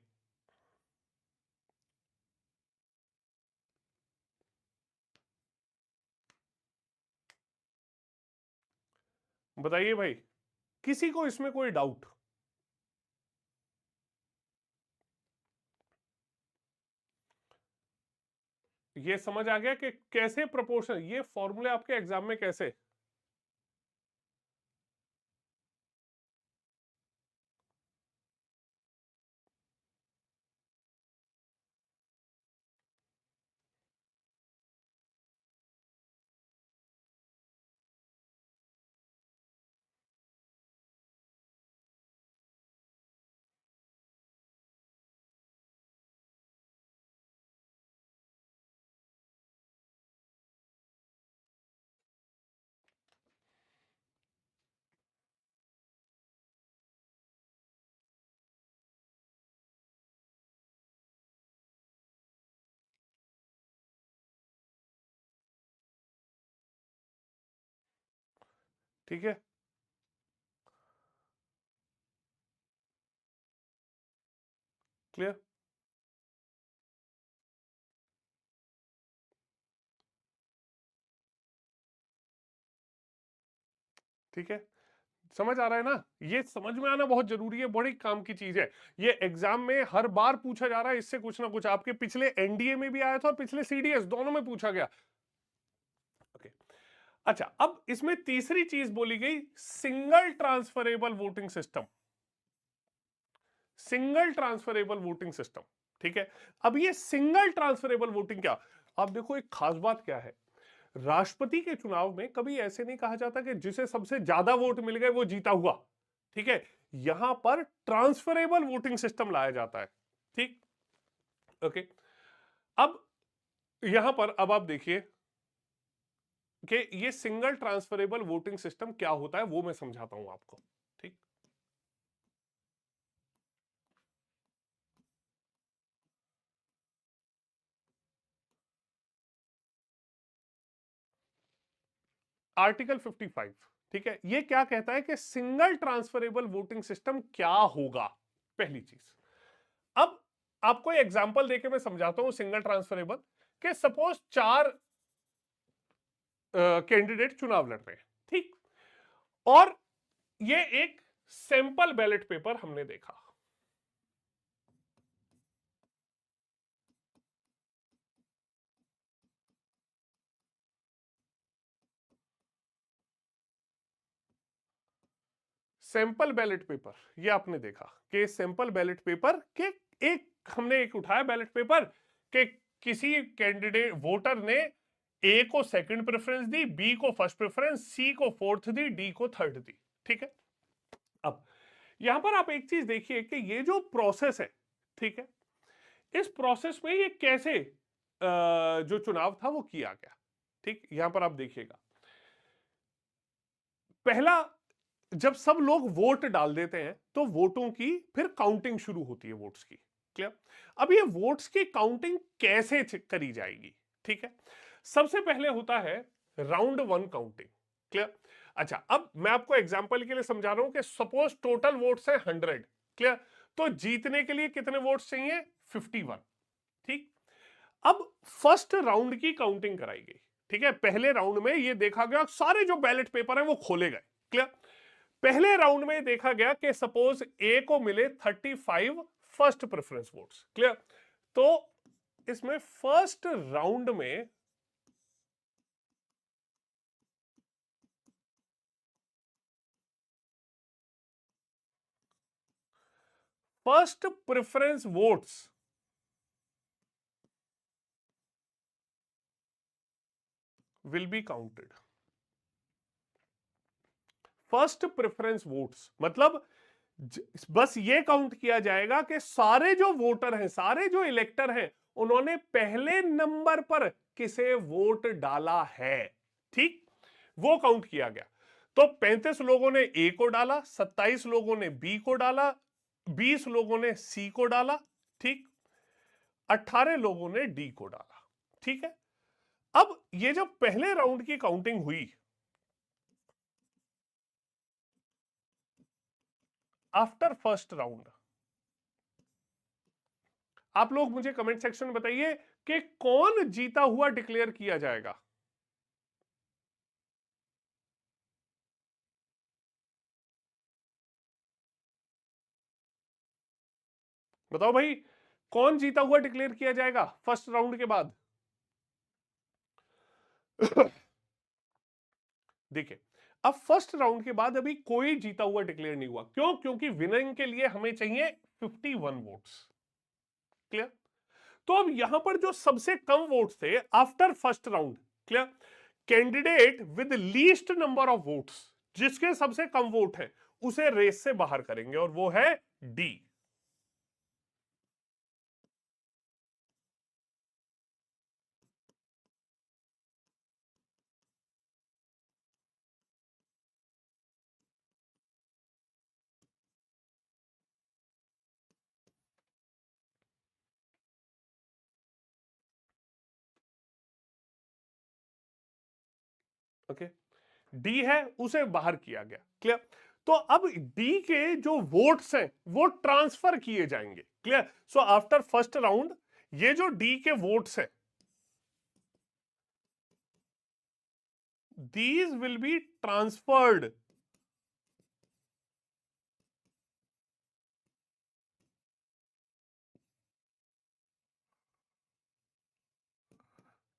बताइए भाई, किसी को इसमें कोई डाउट? ये समझ आ गया कि कैसे प्रोपोर्शन, ये फॉर्मूले आपके एग्जाम में कैसे? ठीक है, क्लियर, ठीक है, समझ आ रहा है ना? ये समझ में आना बहुत जरूरी है, बड़ी काम की चीज है। ये एग्जाम में हर बार पूछा जा रहा है, इससे कुछ ना कुछ आपके पिछले एनडीए में भी आया था और पिछले सीडीएस दोनों में पूछा गया। ओके, अच्छा, अब इसमें तीसरी चीज बोली गई, single transferable voting system, single transferable voting system, ठीक है। अब ये सिंगल ट्रांसफरेबल वोटिंग क्या, आप देखो एक खास बात क्या है, राष्ट्रपति के चुनाव में कभी ऐसे नहीं कहा जाता कि जिसे सबसे ज्यादा वोट मिल गए वो जीता हुआ, ठीक है। यहां पर ट्रांसफरेबल वोटिंग सिस्टम लाया जाता है, ठीक। ओके, अब यहां पर अब आप देखिए कि ये सिंगल ट्रांसफरेबल वोटिंग सिस्टम क्या होता है, वो मैं समझाता हूं आपको। ठीक, आर्टिकल 55, ठीक है, ये क्या कहता है कि सिंगल ट्रांसफरेबल वोटिंग सिस्टम क्या होगा। पहली चीज, अब आपको एग्जांपल देके मैं समझाता हूं सिंगल ट्रांसफरेबल, कि सपोज 4 कैंडिडेट चुनाव लड़ रहे हैं, ठीक, और ये एक सैंपल बैलेट पेपर हमने देखा। सैंपल बैलेट पेपर ये आपने देखा कि सैंपल बैलेट पेपर के एक हमने एक उठाया बैलेट पेपर कि किसी कैंडिडेट वोटर ने ए को सेकंड प्रेफरेंस दी, बी को फर्स्ट प्रेफरेंस, सी को फोर्थ दी, डी को थर्ड दी। ठीक है, अब यहां पर आप एक चीज देखिए कि ये जो प्रोसेस है, ठीक है, इस प्रोसेस में ये कैसे जो चुनाव था वो किया गया। ठीक, यहां पर आप देखिएगा, पहला, जब सब लोग वोट डाल देते हैं तो वोटों की फिर काउंटिंग शुरू होती है, वोट्स की। क्लियर, अब ये वोट्स की काउंटिंग कैसे करी जाएगी। ठीक है, सबसे पहले होता है राउंड 1 काउंटिंग। क्लियर, अच्छा, अब मैं आपको एग्जांपल के लिए समझा रहा हूं कि सपोज टोटल वोट्स है 100। क्लियर, तो जीतने के लिए कितने वोट्स चाहिए, 51। ठीक, अब फर्स्ट राउंड की काउंटिंग कराई गई। ठीक है, पहले राउंड में ये देखा गया सारे जो बैलेट पेपर हैं वो खोले गए। क्लियर, पहले राउंड में देखा गया कि सपोज ए को मिले 35 फर्स्ट प्रेफरेंस वोट्स। क्लियर, तो इसमें फर्स्ट राउंड में first preference votes will be counted. First preference votes मतलब बस ये काउंट किया जाएगा कि सारे जो वोटर हैं, सारे जो इलेक्टर हैं, उन्होंने पहले नंबर पर किसे वोट डाला है। ठीक, वो काउंट किया गया। तो 35 लोगों ने ए को डाला, 27 लोगों ने बी को डाला, 20 लोगों ने सी को डाला, ठीक, 18 लोगों ने डी को डाला। ठीक है, अब ये जब पहले राउंड की काउंटिंग हुई, आफ्टर फर्स्ट राउंड, आप लोग मुझे कमेंट सेक्शन में बताइए कि कौन जीता हुआ डिक्लेयर किया जाएगा। बताओ भाई, कौन जीता हुआ डिक्लेयर किया जाएगा फर्स्ट राउंड के बाद। देखिए, अब फर्स्ट राउंड के बाद अभी कोई जीता हुआ डिक्लेयर नहीं हुआ। क्यों? क्योंकि विनिंग के लिए हमें चाहिए 51 वोट्स। क्लियर, तो अब यहां पर जो सबसे कम वोट्स थे after first round, clear, candidate with least number of votes, जिसके सबसे कम वोट है, उसे रेस से बाहर करेंगे और वो है डी। ओके, डी है उसे बाहर किया गया। क्लियर, तो अब डी के जो वोट्स हैं वो ट्रांसफर किए जाएंगे। Clear, so after first round ये जो डी के वोट्स हैं, these will be transferred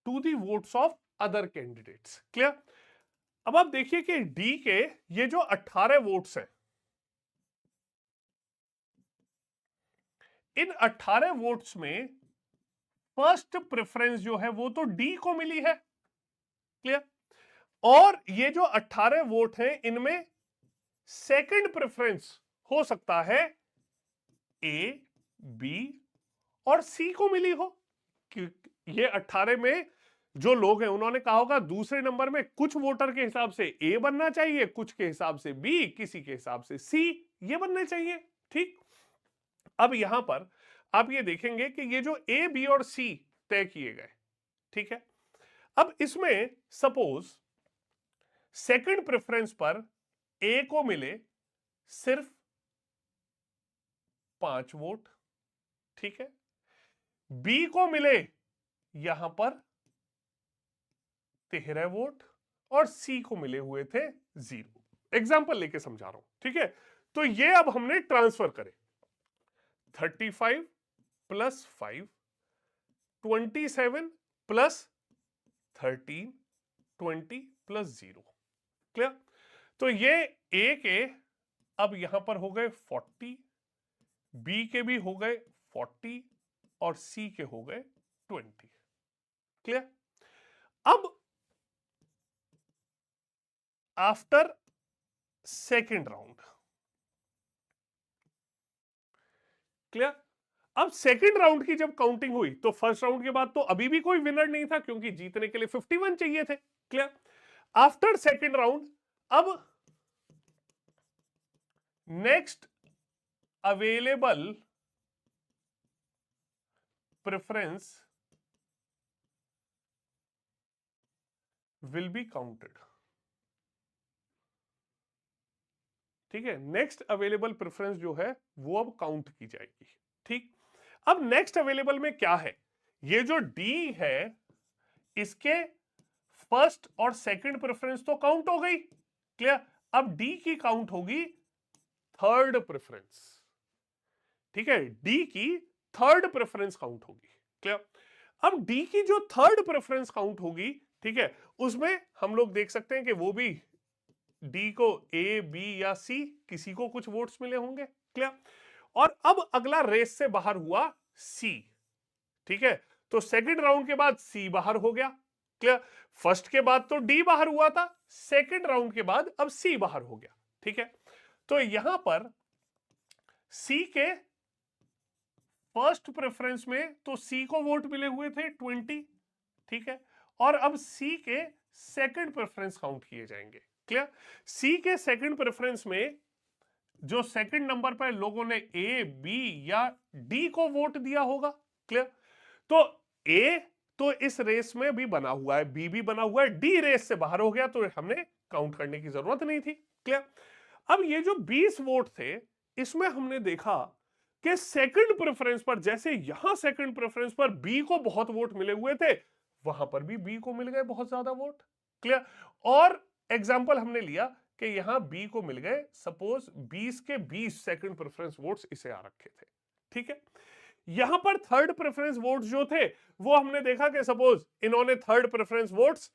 to the votes of other candidates. Clear, अब आप देखिए कि डी के ये जो 18 वोट्स हैं, इन 18 वोट्स में फर्स्ट प्रेफरेंस जो है वो तो डी को मिली है। क्लियर, और ये जो 18 वोट हैं इनमें सेकंड प्रेफरेंस हो सकता है ए, बी और सी को मिली हो। ये 18 में जो लोग हैं उन्होंने कहा होगा दूसरे नंबर में कुछ वोटर के हिसाब से ए बनना चाहिए, कुछ के हिसाब से बी, किसी के हिसाब से सी, ये बनने चाहिए। ठीक, अब यहां पर आप ये देखेंगे कि ये जो ए, बी और सी तय किए गए, ठीक है। अब इसमें सपोज सेकंड प्रेफरेंस पर ए को मिले सिर्फ 5 वोट, ठीक है, बी को मिले यहां पर 13 वोट और सी को मिले हुए थे 0। एग्जाम्पल लेके समझा रहा हूं, ठीक है। तो ये अब हमने ट्रांसफर करे 35 प्लस 5, 27 प्लस 13, 20 प्लस 0। क्लियर? तो ये ए के अब यहां पर हो गए 40, बी के भी हो गए 40 और सी के हो गए 20। क्लियर? अब आफ्टर सेकेंड राउंड, क्लियर? अब सेकेंड राउंड की जब काउंटिंग हुई तो फर्स्ट राउंड के बाद तो अभी भी कोई विनर नहीं था क्योंकि जीतने के लिए 51 चाहिए थे। क्लियर? आफ्टर सेकेंड राउंड अब next available preference will be counted. ठीक है, नेक्स्ट अवेलेबल प्रेफरेंस जो है वो अब काउंट की जाएगी। ठीक, अब नेक्स्ट अवेलेबल में क्या है, ये जो डी है इसके फर्स्ट और सेकंड प्रेफरेंस तो काउंट हो गई। क्लियर? अब डी की काउंट होगी थर्ड प्रेफरेंस। ठीक है, डी की थर्ड प्रेफरेंस काउंट होगी। क्लियर? अब डी की जो थर्ड प्रेफरेंस काउंट होगी, ठीक है, उसमें हम लोग देख सकते हैं कि वो भी डी को ए, बी या सी किसी को कुछ वोट्स मिले होंगे। क्लियर? और अब अगला रेस से बाहर हुआ सी। ठीक है, तो सेकंड राउंड के बाद सी बाहर हो गया। क्लियर? फर्स्ट के बाद तो डी बाहर हुआ था, सेकंड राउंड के बाद अब सी बाहर हो गया। ठीक है, तो यहां पर सी के फर्स्ट प्रेफरेंस में तो सी को वोट मिले हुए थे 20। ठीक है, और अब सी के सेकंड प्रेफरेंस काउंट किए जाएंगे। क्लियर? सी के सेकंड प्रेफरेंस में जो सेकंड नंबर पर लोगों ने ए, बी या डी को वोट दिया होगा। क्लियर? तो ए तो इस रेस में भी बना हुआ है, बी भी बना हुआ है, डी रेस से बाहर हो गया तो हमने काउंट करने की जरूरत नहीं थी। क्लियर? अब ये जो 20 वोट थे इसमें हमने देखा कि सेकंड प्रेफरेंस पर, जैसे यहां सेकंड प्रेफरेंस पर बी को बहुत वोट मिले हुए थे, वहां पर भी बी को मिल गए बहुत ज्यादा वोट। क्लियर? और एग्जाम्पल हमने लिया कि यहां बी को मिल गए सपोज 20 के 20 सेकंड प्रेफरेंस वोट्स इसे आ रखे थे। ठीक है, यहां पर थर्ड प्रेफरेंस वोट्स जो थे वो हमने देखा कि सपोज इन्होंने थर्ड प्रेफरेंस वोट्स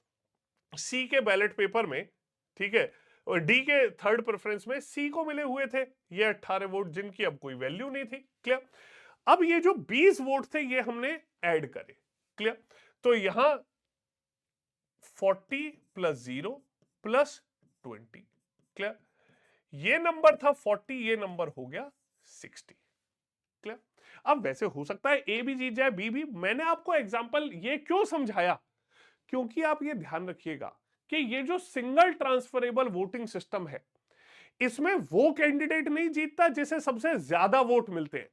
सी के बैलेट पेपर में, ठीक है, और डी के थर्ड प्रेफरेंस में सी को मिले हुए थे, ये 18 वोट जिनकी अब कोई वैल्यू नहीं थी। क्लियर? अब ये जो 20 वोट थे ये हमने ऐड करे। क्लियर? तो यहां 40 प्लस 0 प्लस 20। क्लियर? ये नंबर था 40, ये नंबर हो गया 60। क्लियर? अब वैसे हो सकता है ए भी जीत जाए, बी भी। मैंने आपको एग्जांपल ये क्यों समझाया, क्योंकि आप ये ध्यान रखिएगा कि ये जो सिंगल ट्रांसफरेबल वोटिंग सिस्टम है इसमें वो कैंडिडेट नहीं जीतता जिसे सबसे ज्यादा वोट मिलते हैं,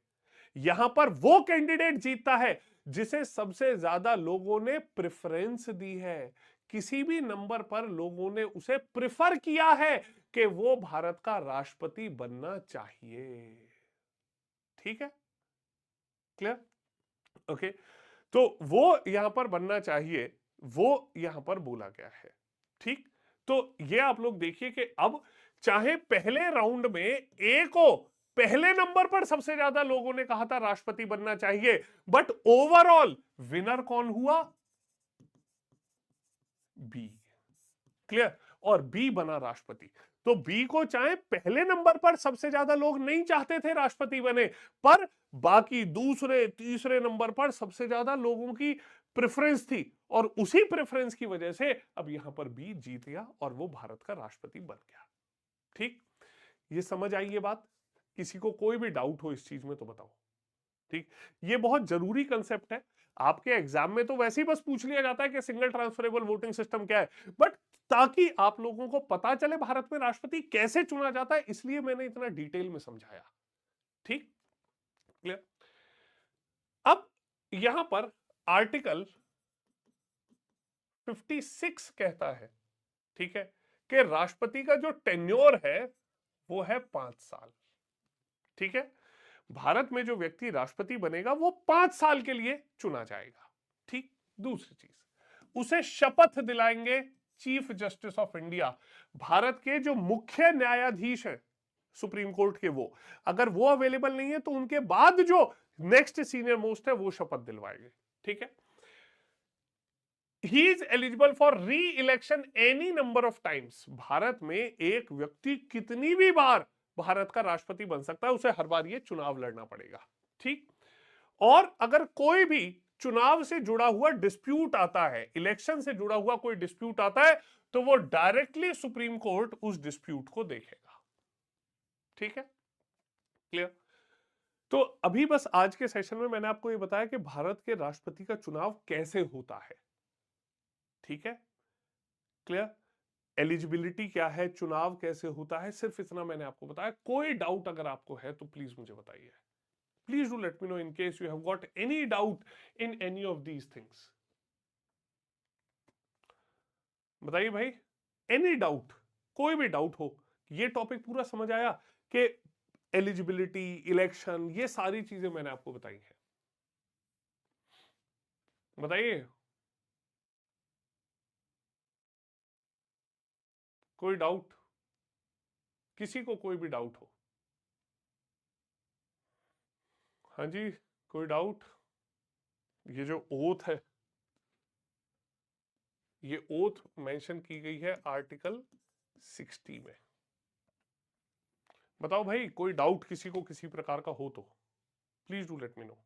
यहां पर वो कैंडिडेट जीतता है जिसे सबसे ज्यादा लोगों ने प्रेफरेंस दी है, किसी भी नंबर पर लोगों ने उसे प्रेफर किया है कि वो भारत का राष्ट्रपति बनना चाहिए। ठीक है, क्लियर? ओके, तो वो यहां पर बनना चाहिए, वो यहां पर बोला गया है। ठीक, तो ये आप लोग देखिए कि अब चाहे पहले राउंड में ए को पहले नंबर पर सबसे ज्यादा लोगों ने कहा था राष्ट्रपति बनना चाहिए, बट ओवरऑल विनर कौन हुआ? बी। क्लियर? और बी बना राष्ट्रपति। तो बी को चाहे पहले नंबर पर सबसे ज्यादा लोग नहीं चाहते थे राष्ट्रपति बने, पर बाकी दूसरे तीसरे नंबर पर सबसे ज्यादा लोगों की प्रेफरेंस थी और उसी प्रेफरेंस की वजह से अब यहां पर बी जीत गया और वो भारत का राष्ट्रपति बन गया। ठीक, ये समझ आई ये बात? किसी को कोई भी डाउट हो इस चीज में तो बताओ। ठीक, ये बहुत जरूरी कंसेप्ट है। आपके एग्जाम में तो वैसे ही बस पूछ लिया जाता है कि सिंगल ट्रांसफरेबल वोटिंग सिस्टम क्या है, बट ताकि आप लोगों को पता चले भारत में राष्ट्रपति कैसे चुना जाता है, इसलिए मैंने इतना डिटेल में समझाया। ठीक, क्लियर। अब यहां पर आर्टिकल 56 कहता है, ठीक है, कि राष्ट्रपति का जो टेन्योर है वो है 5 साल। ठीक है, भारत में जो व्यक्ति राष्ट्रपति बनेगा वो 5 साल के लिए चुना जाएगा। ठीक, दूसरी चीज, उसे शपथ दिलाएंगे chief justice of India. Bharat के जो मुख्य न्यायाधीश हैं सुप्रीम कोर्ट के, वो अगर वो अवेलेबल नहीं है तो उनके बाद जो नेक्स्ट सीनियर मोस्ट है वो शपथ दिलवाएंगे। ठीक है, ही इज एलिजिबल फॉर री election any number of times. Bharat में एक व्यक्ति कितनी भी बार भारत का राष्ट्रपति बन सकता है, उसे हर बार ये चुनाव लड़ना पड़ेगा। ठीक, और अगर कोई भी चुनाव से जुड़ा हुआ डिस्प्यूट आता है, इलेक्शन से जुड़ा हुआ कोई डिस्प्यूट आता है, तो वो डायरेक्टली सुप्रीम कोर्ट उस डिस्प्यूट को देखेगा। ठीक है, क्लियर। तो अभी बस आज के सेशन में मैंने आपको ये बताया कि भारत के राष्ट्रपति का चुनाव कैसे होता है। ठीक है, क्लियर। एलिजिबिलिटी क्या है, चुनाव कैसे होता है, सिर्फ इतना मैंने आपको बताया। कोई डाउट अगर आपको है तो प्लीज मुझे बताइए। Please do let me know in case you have got any doubt in any of these things. बताइए भाई, एनी डाउट, कोई भी डाउट हो। ये टॉपिक पूरा समझ आया कि एलिजिबिलिटी, इलेक्शन, ये सारी चीजें मैंने आपको बताई हैं। बताइए, कोई डाउट, किसी को कोई भी डाउट हो। हाँ जी, कोई डाउट। ये जो ओथ है, ये ओथ मेंशन की गई है आर्टिकल 60 में। बताओ भाई, कोई डाउट किसी को किसी प्रकार का हो तो please do let me know.